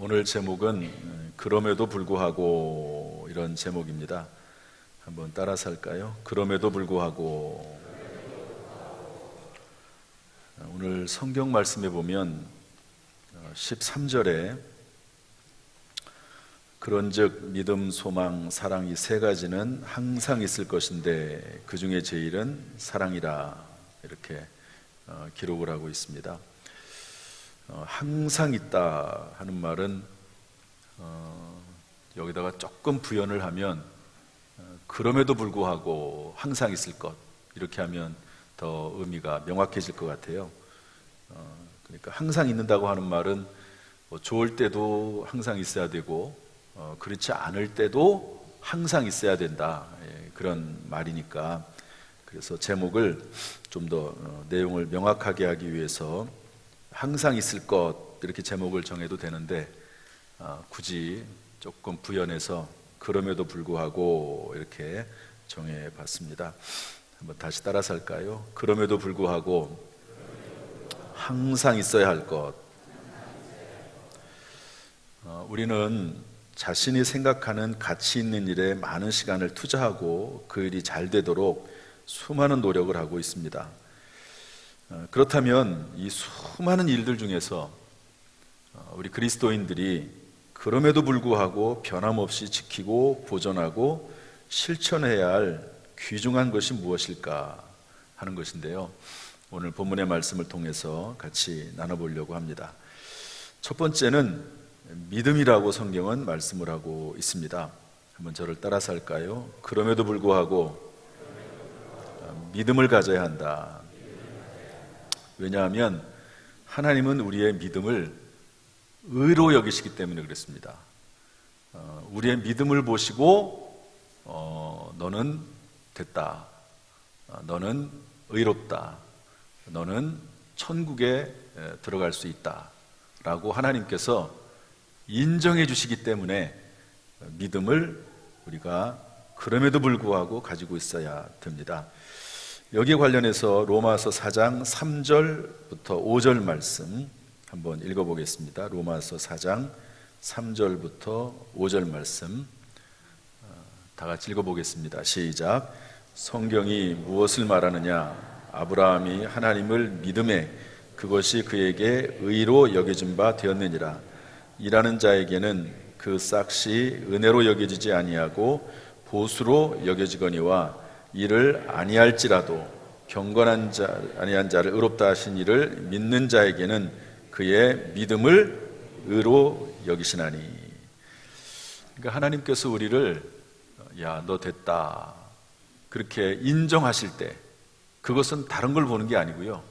오늘 제목은 그럼에도 불구하고 이런 제목입니다. 한번 따라서 할까요? 그럼에도 불구하고. 오늘 성경 말씀에 보면 13절에 그런즉 믿음, 소망, 사랑 이 세 가지는 항상 있을 것인데 그 중에 제일은 사랑이라 이렇게 기록을 하고 있습니다. 항상 있다 하는 말은 여기다가 조금 부연을 하면 그럼에도 불구하고 항상 있을 것 이렇게 하면 더 의미가 명확해질 것 같아요. 그러니까 항상 있는다고 하는 말은 좋을 때도 항상 있어야 되고 그렇지 않을 때도 항상 있어야 된다, 그런 말이니까 그래서 제목을 좀 더 내용을 명확하게 하기 위해서 항상 있을 것 이렇게 제목을 정해도 되는데 굳이 조금 부연해서 그럼에도 불구하고 이렇게 정해봤습니다. 한번 다시 따라서 할까요? 그럼에도 불구하고 항상 있어야 할 것. 우리는 자신이 생각하는 가치 있는 일에 많은 시간을 투자하고 그 일이 잘 되도록 수많은 노력을 하고 있습니다. 그렇다면 이 수많은 일들 중에서 우리 그리스도인들이 그럼에도 불구하고 변함없이 지키고 보존하고 실천해야 할 귀중한 것이 무엇일까 하는 것인데요, 오늘 본문의 말씀을 통해서 같이 나눠보려고 합니다. 첫 번째는 믿음이라고 성경은 말씀을 하고 있습니다. 한번 저를 따라서 할까요? 그럼에도 불구하고 믿음을 가져야 한다. 왜냐하면 하나님은 우리의 믿음을 의로 여기시기 때문에 그렇습니다. 우리의 믿음을 보시고 너는 됐다, 너는 의롭다, 너는 천국에 들어갈 수 있다 라고 하나님께서 인정해 주시기 때문에 믿음을 우리가 그럼에도 불구하고 가지고 있어야 됩니다. 여기에 관련해서 로마서 4장 3절부터 5절 말씀 한번 읽어보겠습니다. 로마서 4장 3절부터 5절 말씀 다 같이 읽어보겠습니다. 시작. 성경이 무엇을 말하느냐? 아브라함이 하나님을 믿음에 그것이 그에게 의로 여겨진 바 되었느니라. 일하는 자에게는 그 싹이 은혜로 여겨지지 아니하고 보수로 여겨지거니와 이를 아니할지라도 경건한 자 아니한 자를 의롭다 하신 이를 믿는 자에게는 그의 믿음을 의로 여기시나니. 그러니까 하나님께서 우리를 야, 너 됐다 그렇게 인정하실 때 그것은 다른 걸 보는 게 아니고요,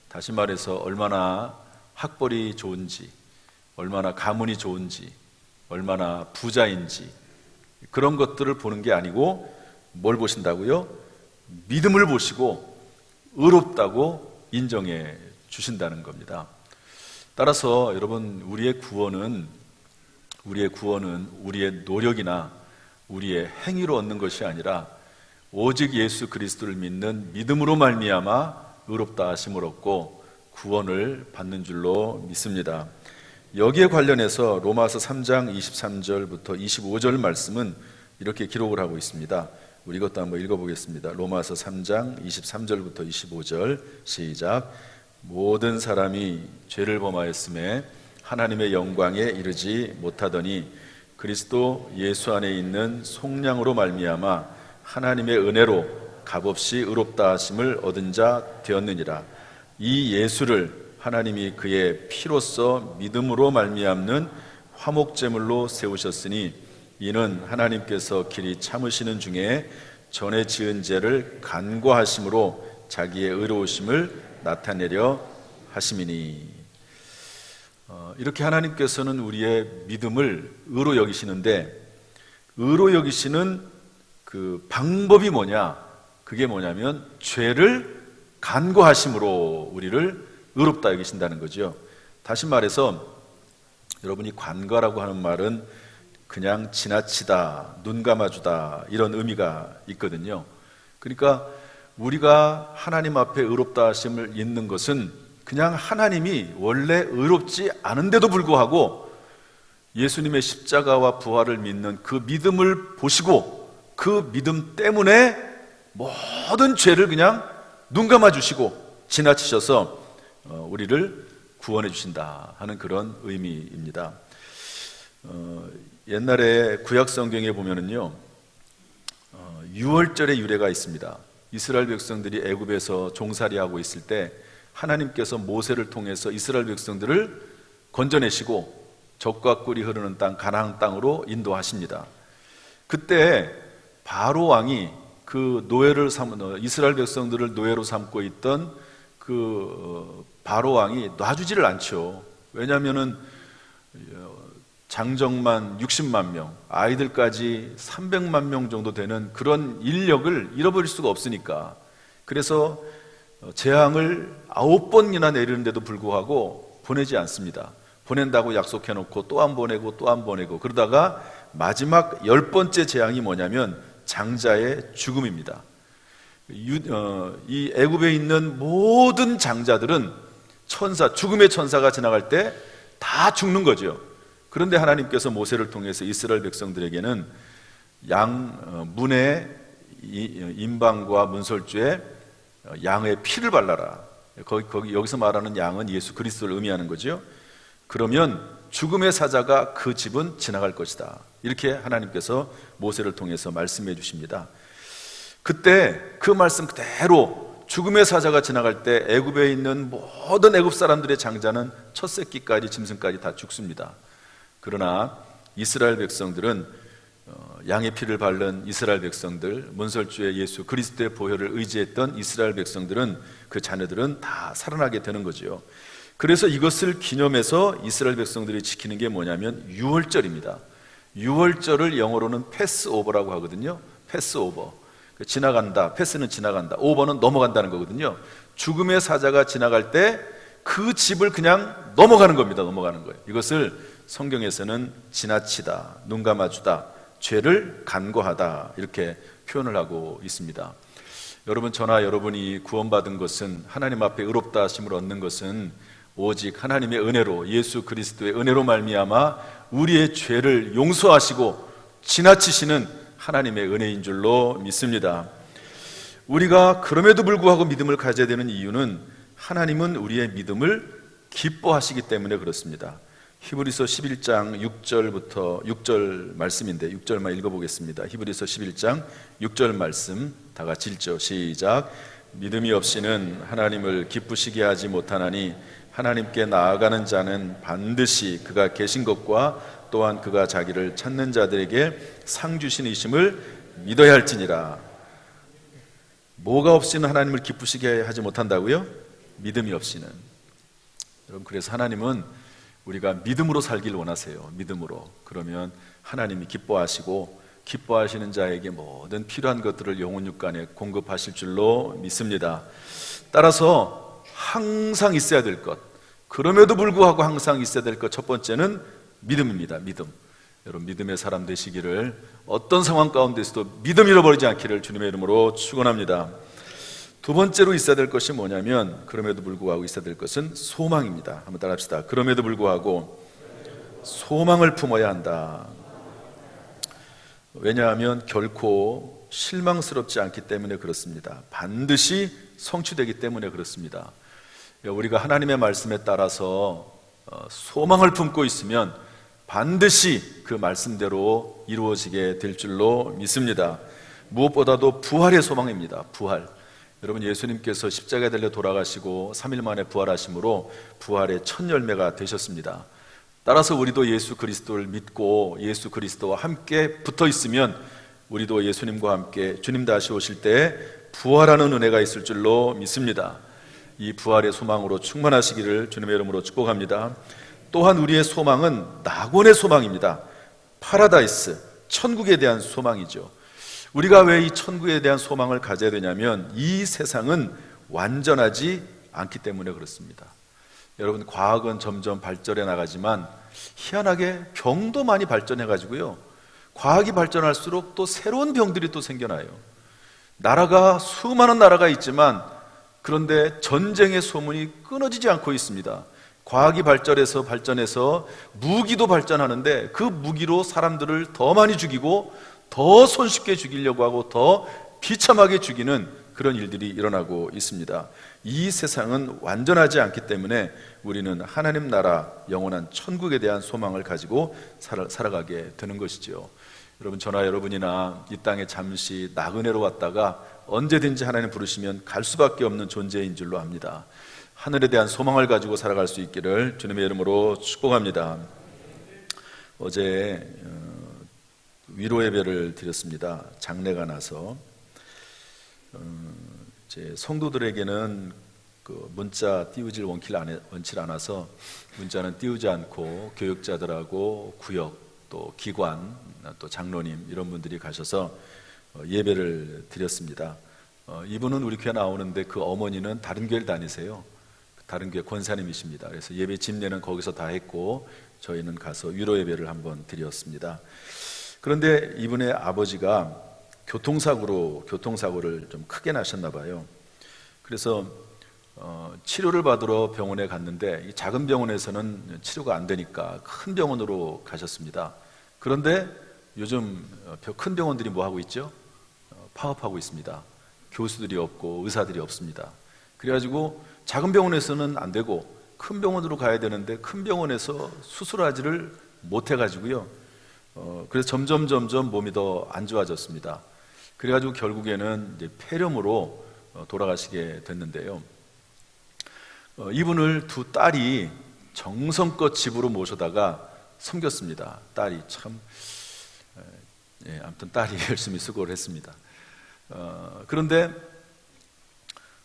다시 말해서 얼마나 학벌이 좋은지, 얼마나 가문이 좋은지, 얼마나 부자인지 그런 것들을 보는 게 아니고 뭘 보신다고요? 믿음을 보시고 의롭다고 인정해 주신다는 겁니다. 따라서 여러분, 우리의 구원은 우리의 노력이나 우리의 행위로 얻는 것이 아니라 오직 예수 그리스도를 믿는 믿음으로 말미암아 의롭다 하심을 얻고 구원을 받는 줄로 믿습니다. 여기에 관련해서 로마서 3장 23절부터 25절 말씀은 이렇게 기록을 하고 있습니다. 우리 이것도 한번 읽어보겠습니다. 로마서 3장 23절부터 25절 시작. 모든 사람이 죄를 범하였음에 하나님의 영광에 이르지 못하더니 그리스도 예수 안에 있는 속량으로 말미암아 하나님의 은혜로 값없이 의롭다 하심을 얻은 자 되었느니라. 이 예수를 하나님이 그의 피로써 믿음으로 말미암는 화목제물로 세우셨으니 이는 하나님께서 길이 참으시는 중에 전에 지은 죄를 간과하심으로 자기의 의로우심을 나타내려 하심이니. 이렇게 하나님께서는 우리의 믿음을 의로 여기시는데 의로 여기시는 그 방법이 뭐냐? 그게 뭐냐면 죄를 간과하심으로 우리를 의롭다 여기신다는 거죠. 다시 말해서 여러분이 관과라고 하는 말은 그냥 지나치다, 눈 감아주다 이런 의미가 있거든요. 그러니까 우리가 하나님 앞에 의롭다 하심을 잊는 것은 그냥 하나님이 원래 의롭지 않은데도 불구하고 예수님의 십자가와 부활을 믿는 그 믿음을 보시고 그 믿음 때문에 모든 죄를 그냥 눈 감아 주시고 지나치셔서 우리를 구원해 주신다 하는 그런 의미입니다. 옛날에 구약 성경에 보면은요, 유월절의 유래가 있습니다. 이스라엘 백성들이 애굽에서 종살이하고 있을 때 하나님께서 모세를 통해서 이스라엘 백성들을 건져내시고 적과 꿀이 흐르는 땅 가나안 땅으로 인도하십니다. 그때 바로 왕이 그 이스라엘 백성들을 노예로 삼고 있던 그 바로 왕이 놔주지를 않죠. 왜냐하면은 장정만 60만 명, 아이들까지 300만 명 정도 되는 그런 인력을 잃어버릴 수가 없으니까. 그래서 재앙을 9번이나 내리는데도 불구하고 보내지 않습니다. 보낸다고 약속해놓고 또 안 보내고 또 안 보내고, 그러다가 마지막 10번째 재앙이 뭐냐면 장자의 죽음입니다. 이 애굽에 있는 모든 장자들은 죽음의 천사가 지나갈 때 다 죽는 거죠. 그런데 하나님께서 모세를 통해서 이스라엘 백성들에게는 문의 임방과 문설주에 양의 피를 발라라. 여기서 말하는 양은 예수 그리스도를 의미하는 거죠. 그러면 죽음의 사자가 그 집은 지나갈 것이다. 이렇게 하나님께서 모세를 통해서 말씀해 주십니다. 그때 그 말씀 그대로 죽음의 사자가 지나갈 때 애굽에 있는 모든 애굽 사람들의 장자는 첫 새끼까지 짐승까지 다 죽습니다. 그러나 이스라엘 백성들은 양의 피를 바른 이스라엘 백성들, 문설주의 예수 그리스도의 보혈을 의지했던 이스라엘 백성들은, 그 자녀들은 다 살아나게 되는 거죠. 그래서 이것을 기념해서 이스라엘 백성들이 지키는 게 뭐냐면 유월절입니다. 유월절을 영어로는 패스오버라고 하거든요. 패스오버. 지나간다, 패스는 지나간다, 오버는 넘어간다는 거거든요. 죽음의 사자가 지나갈 때 그 집을 그냥 넘어가는 겁니다. 넘어가는 거예요. 이것을 성경에서는 지나치다, 눈 감아주다, 죄를 간과하다, 이렇게 표현을 하고 있습니다. 여러분, 저나 여러분이 구원받은 것은, 하나님 앞에 의롭다 하심을 얻는 것은 오직 하나님의 은혜로, 예수 그리스도의 은혜로 말미암아 우리의 죄를 용서하시고 지나치시는 하나님의 은혜인 줄로 믿습니다. 우리가 그럼에도 불구하고 믿음을 가져야 되는 이유는 하나님은 우리의 믿음을 기뻐하시기 때문에 그렇습니다. 히브리서 11장 6절 말씀인데 6절만 읽어보겠습니다. 히브리서 11장 6절 말씀 다 같이 읽죠. 시작. 믿음이 없이는 하나님을 기쁘시게 하지 못하나니 하나님께 나아가는 자는 반드시 그가 계신 것과 또한 그가 자기를 찾는 자들에게 상 주시니심을 믿어야 할지니라. 뭐가 없이는 하나님을 기쁘시게 하지 못한다고요? 믿음이 없이는. 여러분, 그래서 하나님은 우리가 믿음으로 살길 원하세요. 믿음으로. 그러면 하나님이 기뻐하시고 기뻐하시는 자에게 모든 필요한 것들을 영혼 육간에 공급하실 줄로 믿습니다. 따라서 항상 있어야 될 것, 그럼에도 불구하고 항상 있어야 될 것, 첫 번째는 믿음입니다. 믿음. 여러분, 믿음의 사람 되시기를, 어떤 상황 가운데서도 믿음 잃어버리지 않기를 주님의 이름으로 축원합니다. 두 번째로 있어야 될 것이 뭐냐면, 그럼에도 불구하고 있어야 될 것은 소망입니다. 한번 따라 합시다. 그럼에도 불구하고 소망을 품어야 한다. 왜냐하면 결코 실망스럽지 않기 때문에 그렇습니다. 반드시 성취되기 때문에 그렇습니다. 우리가 하나님의 말씀에 따라서 소망을 품고 있으면 반드시 그 말씀대로 이루어지게 될 줄로 믿습니다. 무엇보다도 부활의 소망입니다. 부활. 여러분, 예수님께서 십자가에 달려 돌아가시고 3일 만에 부활하심으로 부활의 첫 열매가 되셨습니다. 따라서 우리도 예수 그리스도를 믿고 예수 그리스도와 함께 붙어 있으면 우리도 예수님과 함께 주님 다시 오실 때 부활하는 은혜가 있을 줄로 믿습니다. 이 부활의 소망으로 충만하시기를 주님의 이름으로 축복합니다. 또한 우리의 소망은 낙원의 소망입니다. 파라다이스, 천국에 대한 소망이죠. 우리가 왜 이 천국에 대한 소망을 가져야 되냐면, 이 세상은 완전하지 않기 때문에 그렇습니다. 여러분, 과학은 점점 발전해 나가지만 희한하게 병도 많이 발전해 가지고요, 과학이 발전할수록 또 새로운 병들이 또 생겨나요. 나라가, 수많은 나라가 있지만 그런데 전쟁의 소문이 끊어지지 않고 있습니다. 과학이 발전해서 무기도 발전하는데 그 무기로 사람들을 더 많이 죽이고 더 손쉽게 죽이려고 하고 더 비참하게 죽이는 그런 일들이 일어나고 있습니다. 이 세상은 완전하지 않기 때문에 우리는 하나님 나라 영원한 천국에 대한 소망을 가지고 살아가게 되는 것이죠. 여러분, 저나 여러분이나 이 땅에 잠시 나그네로 왔다가 언제든지 하나님 부르시면 갈 수밖에 없는 존재인 줄로 압니다. 하늘에 대한 소망을 가지고 살아갈 수 있기를 주님의 이름으로 축복합니다. 어제 위로 예배를 드렸습니다. 장례가 나서 제 성도들에게는 그 문자 띄우질 원치 않아서 문자는 띄우지 않고 교육자들하고 구역 또 기관 또 장로님 이런 분들이 가셔서 예배를 드렸습니다. 이분은 우리 교회 나오는데 그 어머니는 다른 교회를 다니세요. 다른 교회 권사님이십니다. 그래서 예배 집례는 거기서 다 했고 저희는 가서 위로 예배를 한번 드렸습니다. 그런데 이분의 아버지가 교통사고를 좀 크게 나셨나 봐요. 그래서 치료를 받으러 병원에 갔는데 이 작은 병원에서는 치료가 안 되니까 큰 병원으로 가셨습니다. 그런데 요즘 큰 병원들이 뭐 하고 있죠? 파업하고 있습니다. 교수들이 없고 의사들이 없습니다. 그래가지고 작은 병원에서는 안 되고 큰 병원으로 가야 되는데 큰 병원에서 수술하지를 못해가지고요. 그래서 점점 몸이 더 안 좋아졌습니다. 그래가지고 결국에는 이제 폐렴으로 돌아가시게 됐는데요. 이분을 두 딸이 정성껏 집으로 모셔다가 섬겼습니다. 딸이 참, 아무튼 딸이 열심히 수고를 했습니다. 그런데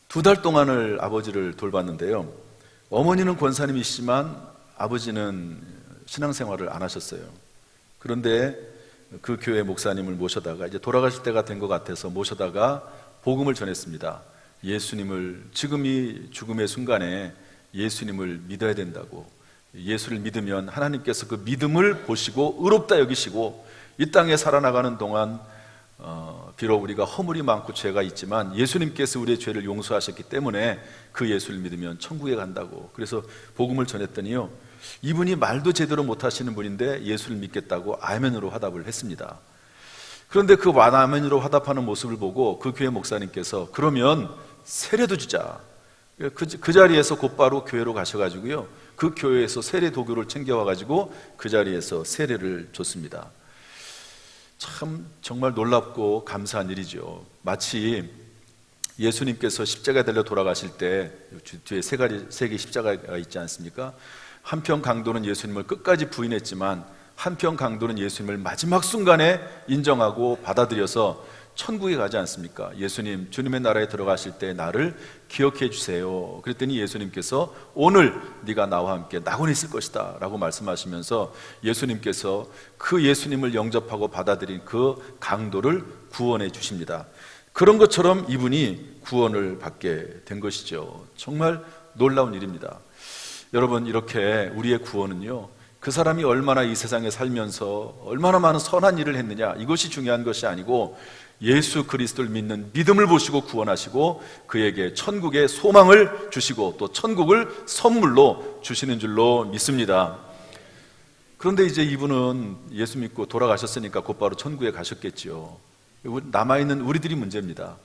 2달 동안을 아버지를 돌봤는데요. 어머니는 권사님이시지만 아버지는 신앙생활을 안 하셨어요. 그런데 그 교회 목사님을 모셔다가 이제 돌아가실 때가 된 것 같아서 모셔다가 복음을 전했습니다. 예수님을, 지금이 죽음의 순간에 예수님을 믿어야 된다고, 예수를 믿으면 하나님께서 그 믿음을 보시고 의롭다 여기시고 이 땅에 살아나가는 동안 비록 우리가 허물이 많고 죄가 있지만 예수님께서 우리의 죄를 용서하셨기 때문에 그 예수를 믿으면 천국에 간다고. 그래서 복음을 전했더니요, 이분이 말도 제대로 못하시는 분인데 예수를 믿겠다고 아멘으로 화답을 했습니다. 그런데 그 아멘으로 화답하는 모습을 보고 그 교회 목사님께서 그러면 세례도 주자. 그 자리에서 곧바로 교회로 가셔가지고요, 그 교회에서 세례 도구를 챙겨와가지고 그 자리에서 세례를 줬습니다. 참 정말 놀랍고 감사한 일이죠. 마치 예수님께서 십자가에 달려 돌아가실 때 뒤에 세 개의 십자가가 있지 않습니까? 한편 강도는 예수님을 끝까지 부인했지만 한편 강도는 예수님을 마지막 순간에 인정하고 받아들여서 천국에 가지 않습니까? 예수님, 주님의 나라에 들어가실 때 나를 기억해 주세요. 그랬더니 예수님께서 오늘 네가 나와 함께 낙원에 있을 것이다 라고 말씀하시면서 예수님께서 그 예수님을 영접하고 받아들인 그 강도를 구원해 주십니다. 그런 것처럼 이분이 구원을 받게 된 것이죠. 정말 놀라운 일입니다. 여러분, 이렇게 우리의 구원은요, 그 사람이 얼마나 이 세상에 살면서 얼마나 많은 선한 일을 했느냐, 이것이 중요한 것이 아니고 예수 그리스도를 믿는 믿음을 보시고 구원하시고 그에게 천국의 소망을 주시고 또 천국을 선물로 주시는 줄로 믿습니다. 그런데 이제 이분은 예수 믿고 돌아가셨으니까 곧바로 천국에 가셨겠지요. 남아있는 우리들이 문제입니다.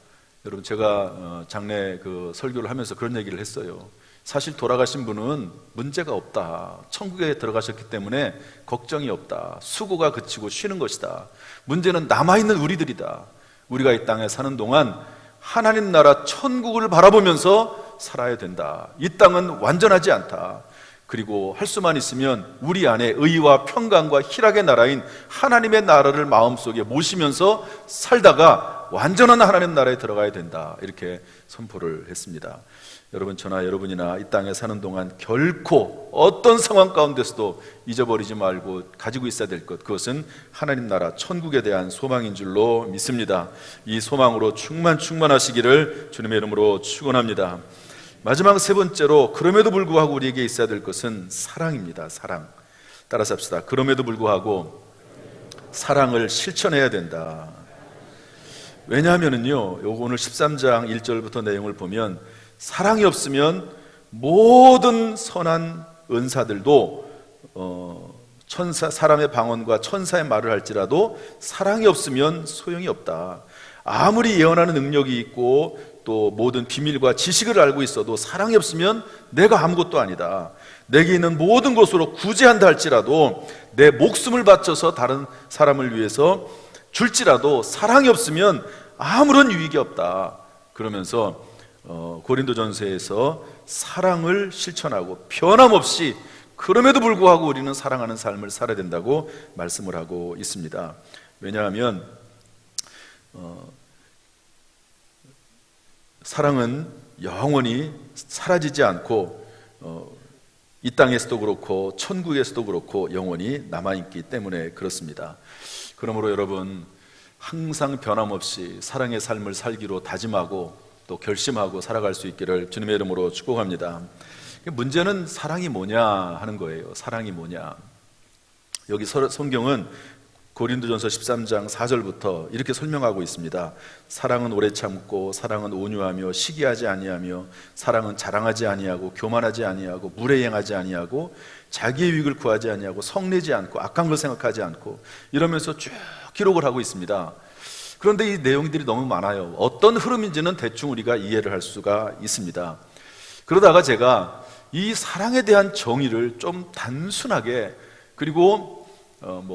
여러분, 제가 장례 설교를 하면서 그런 얘기를 했어요. 사실 돌아가신 분은 문제가 없다. 천국에 들어가셨기 때문에 걱정이 없다. 수고가 그치고 쉬는 것이다. 문제는 남아있는 우리들이다. 우리가 이 땅에 사는 동안 하나님 나라 천국을 바라보면서 살아야 된다. 이 땅은 완전하지 않다. 그리고 할 수만 있으면 우리 안에 의와 평강과 희락의 나라인 하나님의 나라를 마음속에 모시면서 살다가 완전한 하나님 나라에 들어가야 된다. 이렇게 선포를 했습니다. 여러분, 저나 여러분이나 이 땅에 사는 동안 결코 어떤 상황 가운데서도 잊어버리지 말고 가지고 있어야 될 것, 그것은 하나님 나라 천국에 대한 소망인 줄로 믿습니다. 이 소망으로 충만하시기를 주님의 이름으로 축원합니다. 마지막 세 번째로, 그럼에도 불구하고 우리에게 있어야 될 것은 사랑입니다. 사랑. 따라서 합시다. 그럼에도 불구하고 사랑을 실천해야 된다. 왜냐하면요, 오늘 13장 1절부터 내용을 보면 사랑이 없으면 모든 선한 은사들도 사람의 방언과 천사의 말을 할지라도 사랑이 없으면 소용이 없다. 아무리 예언하는 능력이 있고 또 모든 비밀과 지식을 알고 있어도 사랑이 없으면 내가 아무것도 아니다. 내게 있는 모든 것으로 구제한다 할지라도 내 목숨을 바쳐서 다른 사람을 위해서 줄지라도 사랑이 없으면 아무런 유익이 없다. 그러면서 고린도전서에서 사랑을 실천하고 변함없이 그럼에도 불구하고 우리는 사랑하는 삶을 살아야 된다고 말씀을 하고 있습니다. 왜냐하면 사랑은 영원히 사라지지 않고 이 땅에서도 그렇고 천국에서도 그렇고 영원히 남아있기 때문에 그렇습니다. 그러므로 여러분 항상 변함없이 사랑의 삶을 살기로 다짐하고 또 결심하고 살아갈 수 있기를 주님의 이름으로 축복합니다. 문제는 사랑이 뭐냐 하는 거예요. 사랑이 뭐냐. 여기 성경은 고린도전서 13장 4절부터 이렇게 설명하고 있습니다. 사랑은 오래 참고 사랑은 온유하며 시기하지 아니하며 사랑은 자랑하지 아니하고 교만하지 아니하고 무례행하지 아니하고 자기의 유익을 구하지 아니하고 성내지 않고 악한 걸 생각하지 않고 이러면서 쭉 기록을 하고 있습니다. 그런데 이 내용들이 너무 많아요. 어떤 흐름인지는 대충 우리가 이해를 할 수가 있습니다. 그러다가 제가 이 사랑에 대한 정의를 좀 단순하게 그리고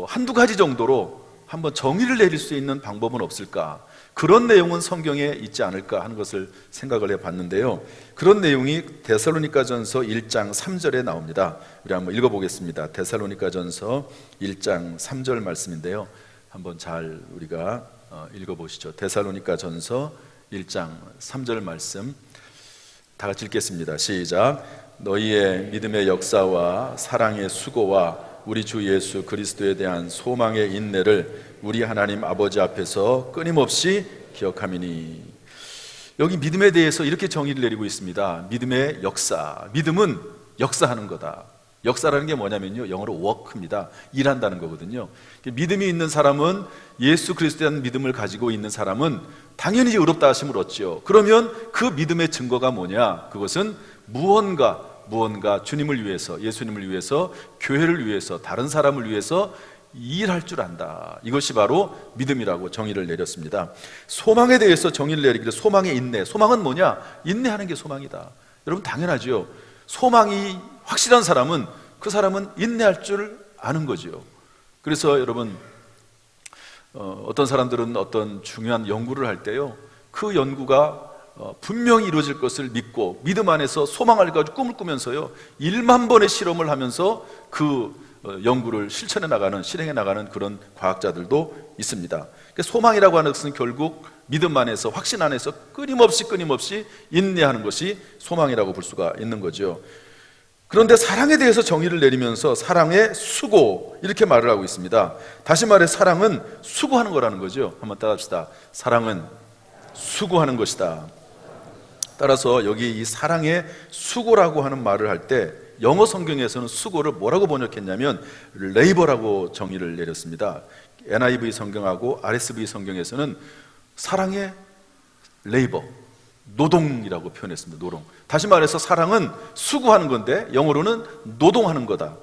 한두 가지 정도로 한번 정의를 내릴 수 있는 방법은 없을까? 그런 내용은 성경에 있지 않을까 하는 것을 생각을 해봤는데요. 그런 내용이 데살로니가전서 1장 3절에 나옵니다. 우리 한번 읽어보겠습니다. 데살로니가전서 1장 3절 말씀인데요. 한번 잘 우리가 읽어보시죠. 데살로니가전서 1장 3절 말씀 다 같이 읽겠습니다. 시작. 너희의 믿음의 역사와 사랑의 수고와 우리 주 예수 그리스도에 대한 소망의 인내를 우리 하나님 아버지 앞에서 끊임없이 기억함이니. 여기 믿음에 대해서 이렇게 정의를 내리고 있습니다. 믿음의 역사. 믿음은 역사하는 거다. 역사라는 게 뭐냐면요, 영어로 work입니다. 일한다는 거거든요. 믿음이 있는 사람은, 예수 그리스도에 대한 믿음을 가지고 있는 사람은 당연히 의롭다 하심을 얻죠. 그러면 그 믿음의 증거가 뭐냐? 그것은 무언가 주님을 위해서, 예수님을 위해서, 교회를 위해서, 다른 사람을 위해서 일할 줄 안다. 이것이 바로 믿음이라고 정의를 내렸습니다. 소망에 대해서 정의를 내리기를 소망의 인내. 소망은 뭐냐? 인내하는 게 소망이다. 여러분 당연하죠. 소망이 확실한 사람은 그 사람은 인내할 줄 아는 거죠. 그래서 여러분 어떤 사람들은 어떤 중요한 연구를 할 때요, 그 연구가 분명히 이루어질 것을 믿고 믿음 안에서 소망을 가지고 꿈을 꾸면서요 1만 번의 실험을 하면서 그 연구를 실천해 나가는, 실행해 나가는 그런 과학자들도 있습니다. 그러니까 소망이라고 하는 것은 결국 믿음 안에서, 확신 안에서 끊임없이 인내하는 것이 소망이라고 볼 수가 있는 거죠. 그런데 사랑에 대해서 정의를 내리면서 사랑의 수고, 이렇게 말을 하고 있습니다. 다시 말해 사랑은 수고하는 거라는 거죠. 한번 따라합시다. 사랑은 수고하는 것이다. 따라서 여기 이 사랑의 수고라고 하는 말을 할 때 영어 성경에서는 수고를 뭐라고 번역했냐면 레이버라고 정의를 내렸습니다. NIV 성경하고 RSV 성경에서는 사랑의 레이버, 노동이라고 표현했습니다. 노동. 다시 말해서 사랑은 수고하는 건데 영어로는 노동하는 거다.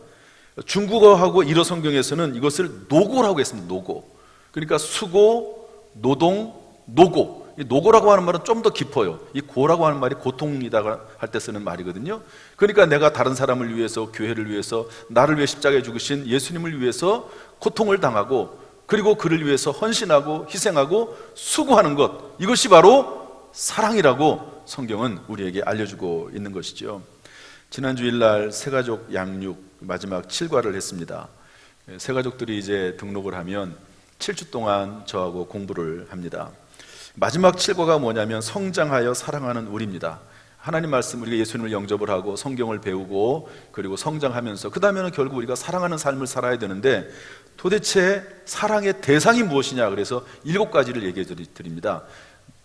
중국어하고 일어 성경에서는 이것을 노고라고 했습니다. 노고. 그러니까 수고, 노동, 노고. 이 노고라고 하는 말은 좀 더 깊어요. 이 고라고 하는 말이 고통이다 할 때 쓰는 말이거든요. 그러니까 내가 다른 사람을 위해서, 교회를 위해서, 나를 위해 십자가에 죽으신 예수님을 위해서 고통을 당하고, 그리고 그를 위해서 헌신하고 희생하고 수고하는 것, 이것이 바로 사랑이라고 성경은 우리에게 알려주고 있는 것이죠. 지난 주일날 새가족 양육 마지막 7과를 했습니다. 새가족들이 이제 등록을 하면 7주 동안 저하고 공부를 합니다. 마지막 7과가 뭐냐면 성장하여 사랑하는 우리입니다. 하나님 말씀, 우리가 예수님을 영접을 하고 성경을 배우고 그리고 성장하면서 그 다음에는 결국 우리가 사랑하는 삶을 살아야 되는데, 도대체 사랑의 대상이 무엇이냐, 그래서 7가지를 얘기해 드립니다.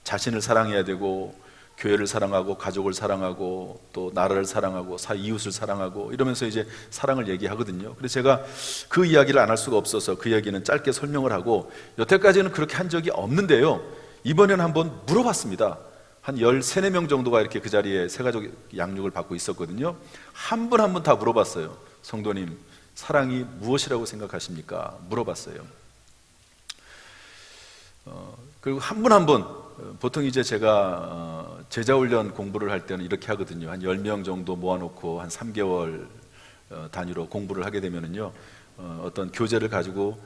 자신을 사랑해야 되고, 교회를 사랑하고, 가족을 사랑하고, 또 나라를 사랑하고, 이웃을 사랑하고, 이러면서 이제 사랑을 얘기하거든요. 그래서 제가 그 이야기를 안 할 수가 없어서 그 이야기는 짧게 설명을 하고, 여태까지는 그렇게 한 적이 없는데요, 이번에는 한번 물어봤습니다. 한 13, 4명 정도가 이렇게 그 자리에 새가족 양육을 받고 있었거든요. 한 분 한 분 다 물어봤어요. 성도님, 사랑이 무엇이라고 생각하십니까? 물어봤어요. 그리고 한 분 한 분, 보통 이제 제가 제자훈련 공부를 할 때는 이렇게 하거든요. 한 10명 정도 모아놓고 한 3개월 단위로 공부를 하게 되면은요, 어떤 교재를 가지고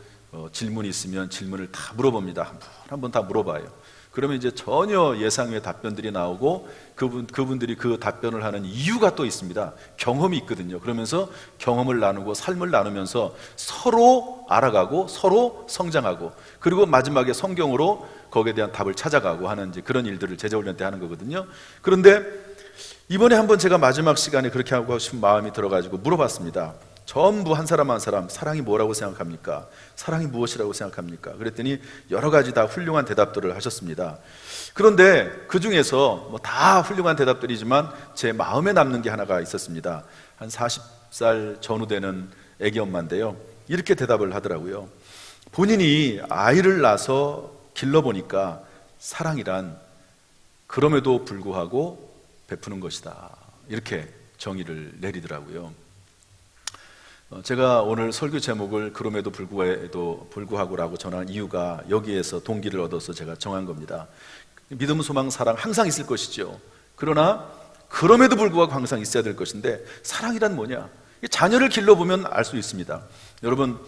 질문이 있으면 질문을 다 물어봅니다. 한 번 다 물어봐요. 그러면 이제 전혀 예상 외의 답변들이 나오고 그분들이 그 답변을 하는 이유가 또 있습니다. 경험이 있거든요. 그러면서 경험을 나누고 삶을 나누면서 서로 알아가고 서로 성장하고, 그리고 마지막에 성경으로 거기에 대한 답을 찾아가고 하는 이제 그런 일들을 제자훈련 때 하는 거거든요. 그런데 이번에 한번 제가 마지막 시간에 그렇게 하고 싶은 마음이 들어가지고 물어봤습니다. 전부 한 사람 한 사람, 사랑이 뭐라고 생각합니까? 사랑이 무엇이라고 생각합니까? 그랬더니 여러 가지 다 훌륭한 대답들을 하셨습니다. 그런데 그 중에서 뭐 다 훌륭한 대답들이지만 제 마음에 남는 게 하나가 있었습니다. 한 40살 전후되는 애기 엄마인데요, 이렇게 대답을 하더라고요. 본인이 아이를 낳아서 길러보니까 사랑이란 그럼에도 불구하고 베푸는 것이다, 이렇게 정의를 내리더라고요. 제가 오늘 설교 제목을 그럼에도 불구하고라고 정한 이유가 여기에서 동기를 얻어서 제가 정한 겁니다. 믿음, 소망, 사랑 항상 있을 것이죠. 그러나 그럼에도 불구하고 항상 있어야 될 것인데, 사랑이란 뭐냐? 자녀를 길러보면 알 수 있습니다. 여러분,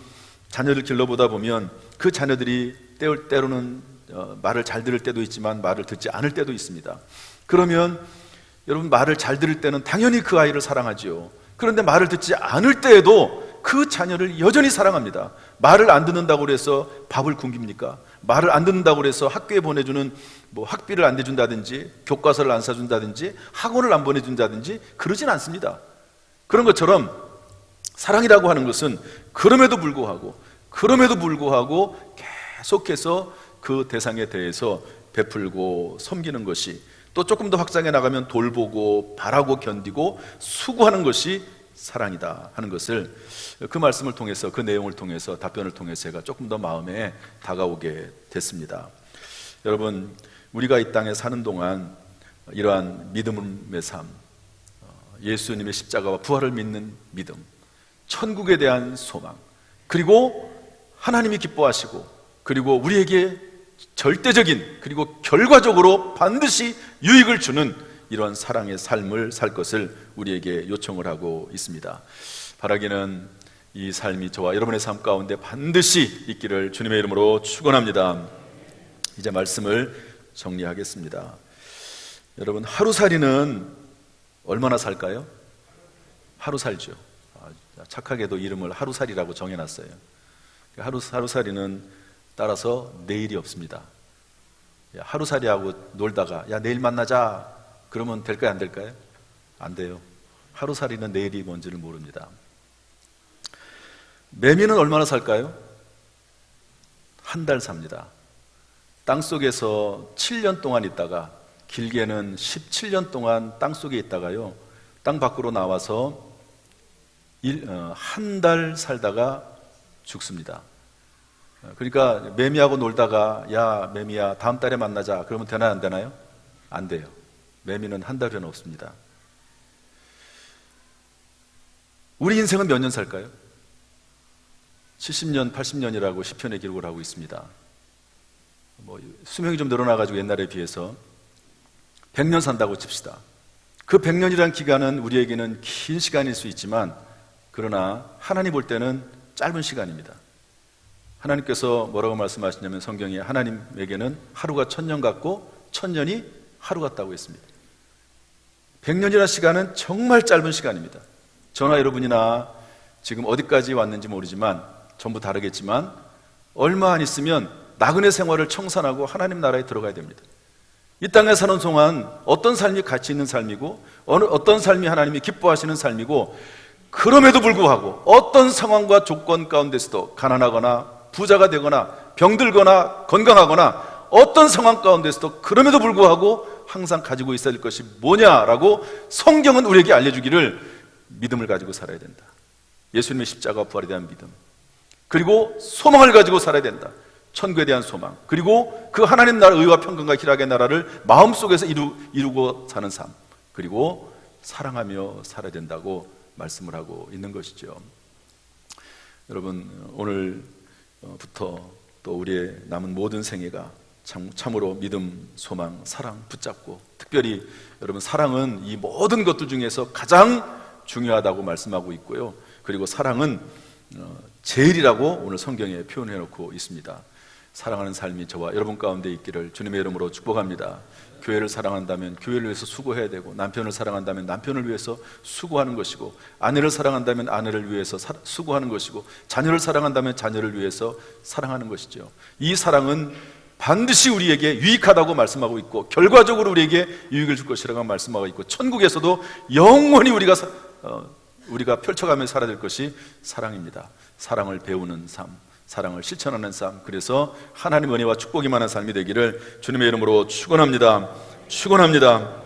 자녀를 길러보다 보면 그 자녀들이 때로는 말을 잘 들을 때도 있지만 말을 듣지 않을 때도 있습니다. 그러면 여러분, 말을 잘 들을 때는 당연히 그 아이를 사랑하지요. 그런데 말을 듣지 않을 때에도 그 자녀를 여전히 사랑합니다. 말을 안 듣는다고 해서 밥을 굶깁니까? 말을 안 듣는다고 해서 학교에 보내주는 학비를 안 내준다든지, 교과서를 안 사준다든지, 학원을 안 보내준다든지 그러진 않습니다. 그런 것처럼 사랑이라고 하는 것은 그럼에도 불구하고 계속해서 그 대상에 대해서 베풀고 섬기는 것이, 또 조금 더 확장해 나가면 돌보고 바라고 견디고 수고하는 것이 사랑이다 하는 것을, 그 말씀을 통해서, 그 내용을 통해서, 답변을 통해서 제가 조금 더 마음에 다가오게 됐습니다. 여러분, 우리가 이 땅에 사는 동안 이러한 믿음의 삶, 예수님의 십자가와 부활을 믿는 믿음, 천국에 대한 소망, 그리고 하나님이 기뻐하시고, 그리고 우리에게 절대적인, 그리고 결과적으로 반드시 유익을 주는 이런 사랑의 삶을 살 것을 우리에게 요청을 하고 있습니다. 바라기는 이 삶이 저와 여러분의 삶 가운데 반드시 있기를 주님의 이름으로 축원합니다. 이제 말씀을 정리하겠습니다. 여러분, 하루살이는 얼마나 살까요? 하루 살죠. 착하게도 이름을 하루살이라고 정해놨어요. 하루살이는 따라서 내일이 없습니다. 하루살이하고 놀다가 야 내일 만나자 그러면 될까요, 안 될까요? 안 돼요. 하루살이는 내일이 뭔지를 모릅니다. 매미는 얼마나 살까요? 한 달 삽니다. 땅속에서 7년 동안 있다가, 길게는 17년 동안 땅속에 있다가요, 땅 밖으로 나와서 한 달 살다가 죽습니다. 그러니까 매미하고 놀다가 야 매미야 다음 달에 만나자 그러면 되나요, 안 되나요? 안 돼요. 매미는 한 달은 없습니다. 우리 인생은 몇 년 살까요? 70년, 80년이라고 시편에 기록을 하고 있습니다. 수명이 좀 늘어나가지고 옛날에 비해서 100년 산다고 칩시다. 그 100년이라는 기간은 우리에게는 긴 시간일 수 있지만, 그러나 하나님 볼 때는 짧은 시간입니다. 하나님께서 뭐라고 말씀하시냐면, 성경에 하나님에게는 하루가 1000년 같고 1000년이 하루 같다고 했습니다. 100년이라는 시간은 정말 짧은 시간입니다. 저나 여러분이나 지금 어디까지 왔는지 모르지만, 전부 다르겠지만 얼마 안 있으면 나그네 생활을 청산하고 하나님 나라에 들어가야 됩니다. 이 땅에 사는 동안 어떤 삶이 가치 있는 삶이고, 어떤 삶이 하나님이 기뻐하시는 삶이고, 그럼에도 불구하고 어떤 상황과 조건 가운데서도 가난하거나 부자가 되거나 병들거나 건강하거나 어떤 상황 가운데서도 그럼에도 불구하고 항상 가지고 있어야 될 것이 뭐냐라고 성경은 우리에게 알려주기를, 믿음을 가지고 살아야 된다. 예수님의 십자가와 부활에 대한 믿음, 그리고 소망을 가지고 살아야 된다. 천국에 대한 소망, 그리고 그 하나님 나라 의와 평강과 희락의 나라를 마음속에서 이루고 사는 삶, 그리고 사랑하며 살아야 된다고 말씀을 하고 있는 것이죠. 여러분, 오늘부터 또 우리의 남은 모든 생애가 참으로 믿음, 소망, 사랑 붙잡고, 특별히 여러분, 사랑은 이 모든 것들 중에서 가장 중요하다고 말씀하고 있고요. 그리고 사랑은 제일이라고 오늘 성경에 표현해 놓고 있습니다. 사랑하는 삶이 저와 여러분 가운데 있기를 주님의 이름으로 축복합니다. 교회를 사랑한다면 교회를 위해서 수고해야 되고, 남편을 사랑한다면 남편을 위해서 수고하는 것이고, 아내를 사랑한다면 아내를 위해서 수고하는 것이고, 자녀를 사랑한다면 자녀를 위해서 사랑하는 것이죠. 이 사랑은 반드시 우리에게 유익하다고 말씀하고 있고, 결과적으로 우리에게 유익을 줄 것이라고 말씀하고 있고, 천국에서도 영원히 우리가 펼쳐가며 살아야 될 것이 사랑입니다. 사랑을 배우는 삶, 사랑을 실천하는 삶, 그래서 하나님 은혜와 축복이 많은 삶이 되기를 주님의 이름으로 축원합니다. 축원합니다.